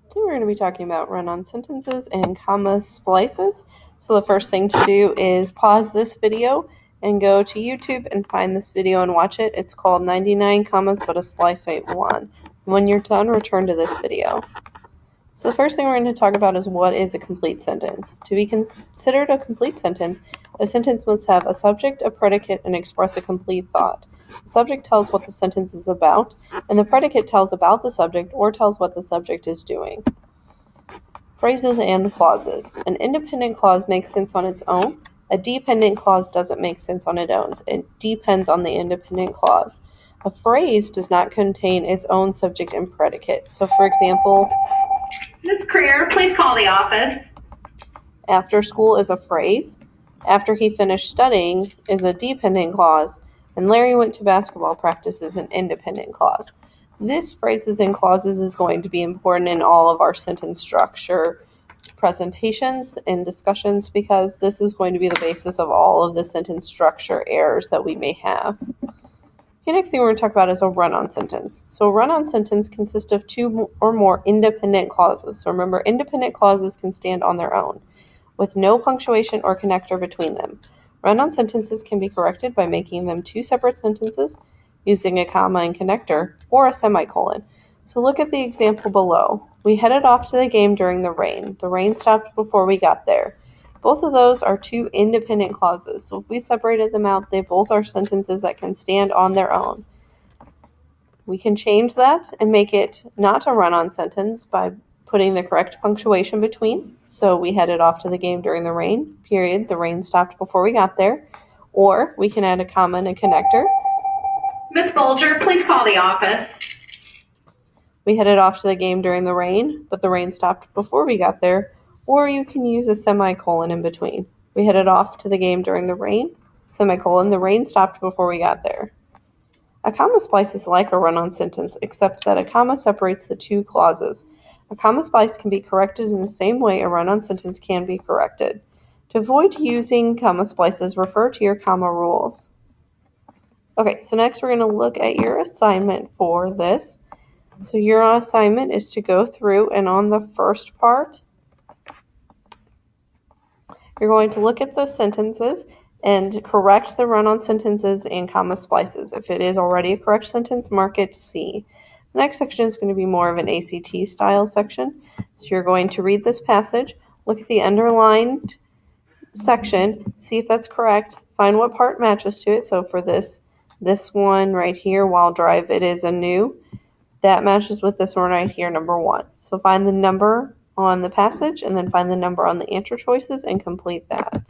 Today we're going to be talking about run-on sentences and comma splices. So the first thing to do is pause this video and go to YouTube and find this video and watch it. It's called 99 commas but a splice ain't one. When you're done, return to this video. So the first thing we're going to talk about is what is a complete sentence. To be considered a complete sentence, a sentence must have a subject, a predicate, and express a complete thought. The subject tells what the sentence is about, and the predicate tells about the subject or tells what the subject is doing. Phrases and clauses. An independent clause makes sense on its own. A dependent clause doesn't make sense on its own. It depends on the independent clause. A phrase does not contain its own subject and predicate. So, for example, Ms. Creer, please call the office. After school is a phrase. After he finished studying is a dependent clause. And Larry went to basketball practice is an independent clause. This phrases and clauses is going to be important in all of our sentence structure presentations and discussions because this is going to be the basis of all of the sentence structure errors that we may have. The next thing we're going to talk about is a run-on sentence. So a run-on sentence consists of two or more independent clauses. So remember, independent clauses can stand on their own with no punctuation or connector between them. Run-on sentences can be corrected by making them two separate sentences using a comma and connector or a semicolon. So look at the example below. We headed off to the game during the rain. The rain stopped before we got there. Both of those are two independent clauses. So if we separated them out, they both are sentences that can stand on their own. We can change that and make it not a run-on sentence by putting the correct punctuation between. So we headed off to the game during the rain, period. The rain stopped before we got there. Or we can add a comma and a connector. Ms. Bolger, please call the office. We headed off to the game during the rain, but the rain stopped before we got there. Or you can use a semicolon in between. We headed off to the game during the rain, semicolon, the rain stopped before we got there. A comma splice is like a run-on sentence, except that a comma separates the two clauses. A comma splice can be corrected in the same way a run-on sentence can be corrected. To avoid using comma splices, refer to your comma rules. Okay, so next we're going to look at your assignment for this. So your assignment is to go through and on the first part, you're going to look at the sentences and correct the run-on sentences and comma splices. If it is already a correct sentence, mark it C. The next section is going to be more of an ACT style section. So you're going to read this passage, look at the underlined section, see if that's correct, find what part matches to it. So for this one right here, while drive, it is a new. That matches with this one right here, number 1. So find the number on the passage and then find the number on the answer choices and complete that.